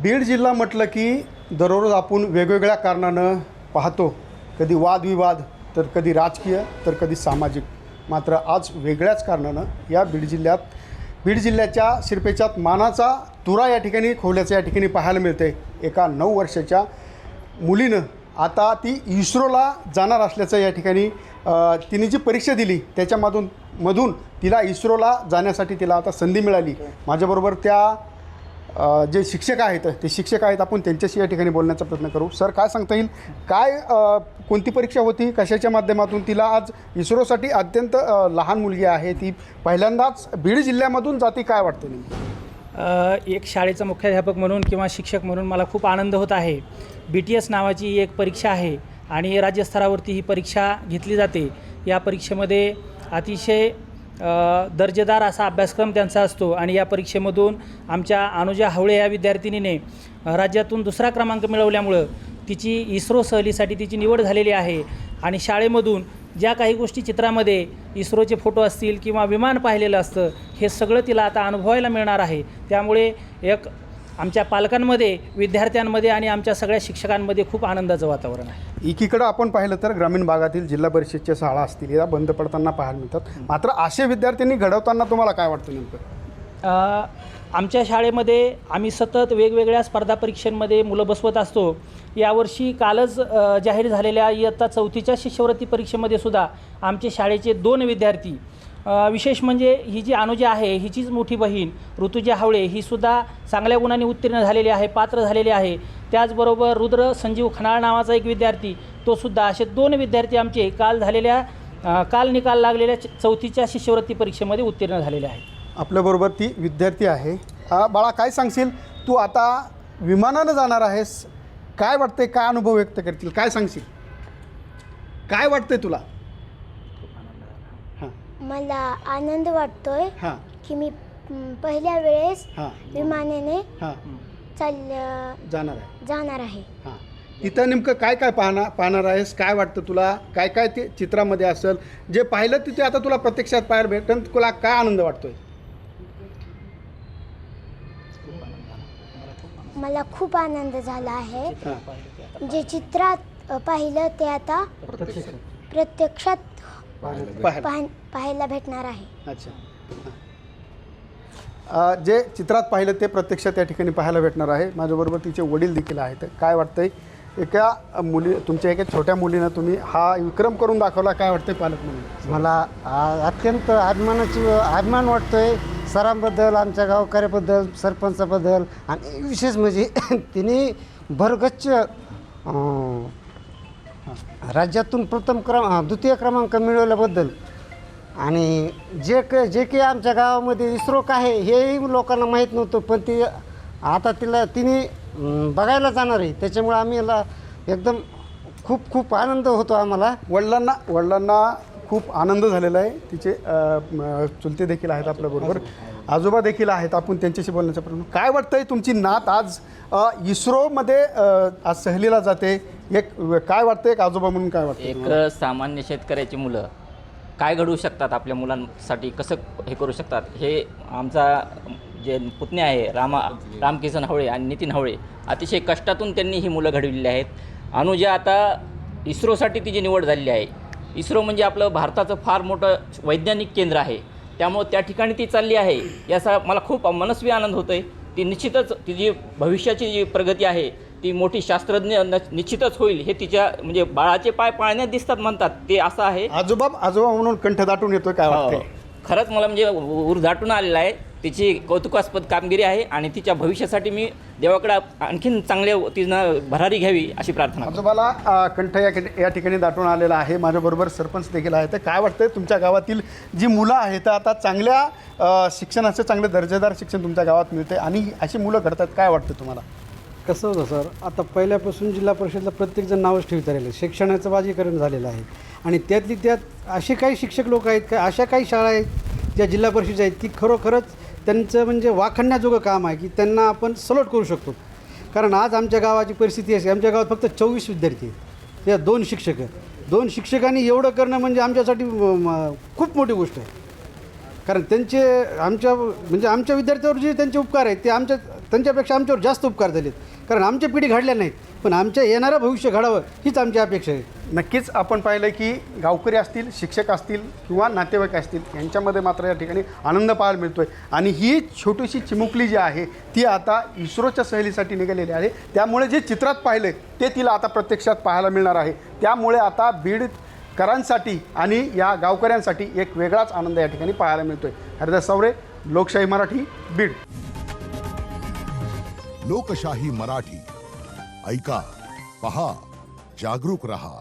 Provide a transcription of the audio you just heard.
बीड जिल्हा म्हटलं की दररोज आपण वेगवेगळ्या कारणानं पाहतो, कधी वादविवाद, तर कधी राजकीय, तर कधी सामाजिक. मात्र आज वेगळ्याच कारणानं या बीड जिल्ह्याच्या शिरपेचात मानाचा तुरा या ठिकाणी खोवल्याचं या ठिकाणी पाहायला मिळते. एका 9 वर्षाच्या मुलीनं आता ती इस्रोला जाणार असल्याचं या ठिकाणी तिने जी परीक्षा दिली त्याच्यामधून तिला इस्रोला जाण्यासाठी तिला आता संधी मिळाली. माझ्याबरोबर त्या जे शिक्षक आहेत ते शिक्षक आहेत, आपण त्यांच्याशी या ठिकाणी बोलण्याचा प्रयत्न करू. सर, काय सांगता येईल, काय कोणती परीक्षा होती, कशाच्या माध्यमातून तिला आज इस्रोसाठी अत्यंत लहान मुलगी आहे, ती पहिल्यांदाच बीड जिल्ह्यामधून जाती, काय वाटतं नेमकं? एक शाळेचा मुख्याध्यापक म्हणून किंवा शिक्षक म्हणून मला खूप आनंद होत आहे. BTS नावाची एक परीक्षा आहे आणि राज्यस्तरावरती ही परीक्षा घेतली जाते. या परीक्षेमध्ये अतिशय दर्जेदार असा अभ्यासक्रम त्यांचा असतो आणि या परीक्षेमधून आमच्या अनुजा हवळे या विद्यार्थिनीने राज्यातून 2रा क्रमांक मिळवल्यामुळं तिची इस्रो सहलीसाठी तिची निवड झालेली आहे. आणि शाळेमधून ज्या काही गोष्टी चित्रामध्ये इस्रोचे फोटो असतील किंवा विमान पाहिलेलं असतं, हे सगळं तिला आता अनुभवायला मिळणार आहे. त्यामुळे एक आमच्या पालकांमध्ये, विद्यार्थ्यांमध्ये आणि आमच्या सगळ्या शिक्षकांमध्ये खूप आनंदाचं वातावरण आहे. एकीकडं आपण पाहिलं तर ग्रामीण भागातील जिल्हा परिषदच्या शाळा असतील या बंद पडताना पाहायला मिळतात. मात्र असे विद्यार्थ्यांनी घडवताना तुम्हाला काय वाटतं नेमकं? आमच्या शाळेमध्ये आम्ही सतत वेगवेगळ्या स्पर्धा परीक्षांमध्ये मुलं बसवत असतो. यावर्षी कालच जाहीर झालेल्या इयत्ता 4थीच्या शिष्यवृत्ती परीक्षेमध्ये सुद्धा आमचे शाळेचे 2 विद्यार्थी, विशेष म्हणजे ही जी अनुजा आहे हिचीच मोठी बहीण ऋतुजा हवळे, ही सुद्धा चांगल्या गुणांनी उत्तीर्ण झालेली आहे, पात्र झालेली आहे. त्याचबरोबर रुद्र संजीव खनाळ नावाचा एक विद्यार्थी, तो सुद्धा, असे 2 विद्यार्थी आमचे काल निकाल लागलेल्या 4थीच्या शिष्यवृत्ती परीक्षेमध्ये उत्तीर्ण झालेले आहेत. आपल्याबरोबर ती विद्यार्थी आहे. बाळा, काय सांगशील, तू आता विमानानं जाणार आहेस, काय वाटतंय, काय अनुभव व्यक्त करतील, काय सांगशील, काय वाटतंय तुला? मला आनंद वाटतोय हां की मी पहिल्या वेळेस हां विमानाने हां जाणार आहे. हां, तिथं नेमकं काय काय पाहणार आहेस, काय वाटतं तुला, काय काय ते चित्रामध्ये असेल जे पाहिलं तिथे आता तुला प्रत्यक्षात पाहायला भेटतं, तुला काय आनंद वाटतोय? मला खूप आनंद झाला आहे. जे चित्रात पाहिलं ते आता प्रत्यक्षात पाहायला भेटणार आहे. अच्छा, जे चित्रात पाहिलं ते प्रत्यक्षात त्या ठिकाणी पाहायला भेटणार आहे. माझ्याबरोबर तिचे वडील देखील आहेत. काय वाटतंय, तुमच्या एका छोट्या मुलीनं तुम्ही हा विक्रम करून दाखवला, काय वाटतंय पालक म्हणून? मला अत्यंत अभिमान वाटतोय सरांबद्दल, आमच्या गावकऱ्याबद्दल, सरपंचाबद्दल, आणि विशेष म्हणजे तिने भरगच्च राज्यातून 2य क्रमांक मिळवल्याबद्दल. आणि जे काही आमच्या गावामध्ये इस्रो काय आहे हेही लोकांना माहीत नव्हतं, पण आता तिने बघायला जाणार आहे. त्याच्यामुळे आम्ही याला एकदम खूप आनंद होतो आम्हाला. वडिलांना खूप आनंद झालेला आहे. तिचे चुलते देखील आहेत आपल्याबरोबर, आजोबा देखील आहेत, आपण त्यांच्याशी बोलण्याचा प्रयत्न. काय वाटतंय, तुमची नात आज इस्रोमध्ये आज सहलीला जाते, काय वाटतंय, एक आजोबा म्हणून काय वाटतं? एक सामान्य शेतकऱ्याची मुलं काय घडवू शकतात, आपल्या मुलांसाठी कसं हे करू शकतात, हे आमचा जे पुतणे आहे रामकिसन हवळे आणि नितीन हवळे, अतिशय कष्टातून त्यांनी ही मुलं घडविलेली आहेत. अनुजा आता इस्रोसाठी तिची निवड झालेली आहे. इस्रो म्हणजे आपलं भारताचं फार मोठं वैज्ञानिक केंद्र आहे, त्यामुळं त्या ठिकाणी ती चालली आहे, याचा मला खूप मनस्वी आनंद होतो आहे. ती निश्चितच तिची भविष्याची जी प्रगती आहे ती मोठी शास्त्रज्ञ निश्चितच होईल, हे तिच्या म्हणजे बाळाचे पाय पाळण्यात दिसतात म्हणतात ते असं आहे. आजोबा म्हणून कंठ दाटून येतोय, काय वाटतंय? खरंच मला म्हणजे उर दाटून आलेला आहे. तिची कौतुकास्पद कामगिरी आहे आणि तिच्या भविष्यासाठी मी देवाकडे आणखीन चांगले तिनं भरारी घ्यावी अशी प्रार्थना. आजोबाला कंठ या ठिकाणी दाटून आलेला आहे. माझ्याबरोबर सरपंच देखील आहे. तर काय वाटतंय, तुमच्या गावातील जी मुलं आहेत आता चांगल्या शिक्षणाचं, चांगलं दर्जेदार शिक्षण तुमच्या गावात मिळते आणि अशी मुलं घडतात, काय वाटतं तुम्हाला? कसं होतं सर, आता पहिल्यापासून जिल्हा परिषदला प्रत्येकजण नावच ठेवत राहिलं, शिक्षणाचं बाजीकरण झालेलं आहे. आणि त्यात असे काही शिक्षक लोक आहेत का, अशा काही शाळा आहेत ज्या जिल्हा परिषद आहेत की खरोखरच त्यांचं म्हणजे वाखाणण्याजोगं काम आहे की त्यांना आपण सलोट करू शकतो. कारण आज आमच्या गावाची परिस्थिती अशी, आमच्या गावात फक्त 24 विद्यार्थी आहेत, त्या 2 शिक्षकांनी एवढं करणं म्हणजे आमच्यासाठी खूप मोठी गोष्ट आहे. कारण आमच्या विद्यार्थ्यावर जे त्यांचे उपकार आहेत ते त्यांच्यापेक्षा आमच्यावर जास्त उपकार झालेत, कारण आमच्या पिढी घडल्या नाहीत, पण आमच्या येणारं भविष्य घडावं हीच आमची अपेक्षा आहे. नक्कीच आपण पाहिलं की गावकरी असतील, शिक्षक असतील किंवा नातेवाईक असतील यांच्यामध्ये मात्र या ठिकाणी आनंद पाहायला मिळतो आहे. आणि ही छोटीशी चिमुकली जी आहे ती आता इस्रोच्या सहलीसाठी निघालेली आहे. त्यामुळे जे चित्रात पाहिलं आहे ते तिला आता प्रत्यक्षात पाहायला मिळणार आहे. त्यामुळे आता बीडकरांसाठी आणि या गावकऱ्यांसाठी एक वेगळाच आनंद या ठिकाणी पाहायला मिळतो आहे. हरिदास सावरे, लोकशाही मराठी, बीड. लोकशाही मराठी, ऐका, पहा, जागरूक रहा.